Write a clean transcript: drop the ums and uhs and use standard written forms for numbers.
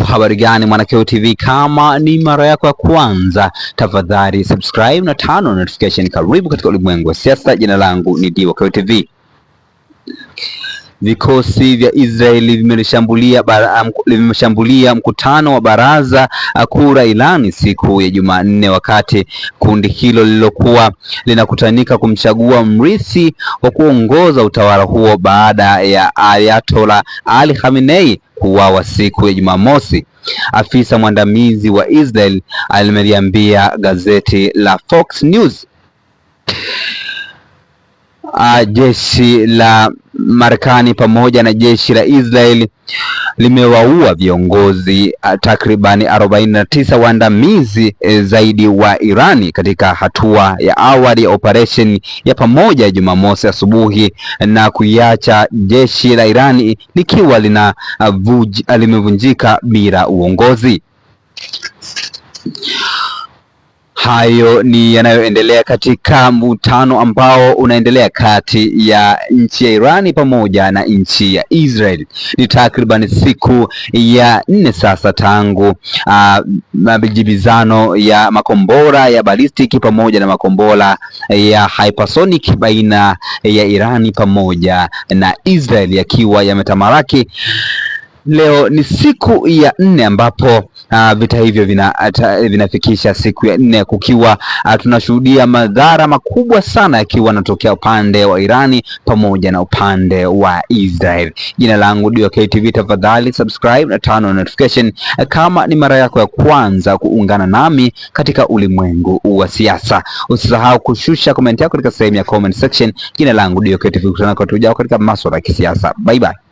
Habari gani Mwanakeo TV, kama ni mara yako ya kwanza tafadhali subscribe na turn on notification. Karibu katika ulimwengu wa siasa. Jina langu ni Mwanakeo TV. Vikosi vya Israeli vimeshambulia mkutano wa baraza kuu la Irani siku ya Jumanne, wakati kundi hilo lililokuwa linakutanika kumchagua mrithi wa kuongoza utawala huo baada ya Ayatollah Ali Khamenei kuuawa siku ya Jumamosi. Afisa mwandamizi wa Israel alimeliambia gazeti la Fox News jeshi la Marekani pamoja na jeshi la Israel limewaua viongozi takribani 49 waandamizi zaidi wa Irani katika hatua ya awali ya operation ya pamoja Jumamosi asubuhi, na kuiacha jeshi la Irani likiwa limevunjika bila uongozi. Hayo ni yanayoendelea katika mvutano ambao unaendelea kati ya nchi ya Irani pamoja na nchi ya Israel. Ni takriban siku ya 4 sasa tangu majibizano ya makombora ya balistiki pamoja na makombora ya hypersonic baina ya Irani pamoja na Israel yakiwa yametamalaki. Leo ni siku ya 4 ambapo vita hivyo vinafikisha siku ya 4, kukiwa tunashuhudia madhara makubwa sana yakiwa yanatokea upande wa Irani pamoja na upande wa Israel. Jina langu Mwanakeo TV, tafadhali subscribe na turn on notification kama ni mara yako ya kwanza kuungana nami katika ulimwengu wa siasa. Usisahau kushusha comment yako katika sehemu ya comment section. Jina langu Mwanakeo TV, kutana kwa tujao katika masuala ya kisiasa. Bye bye.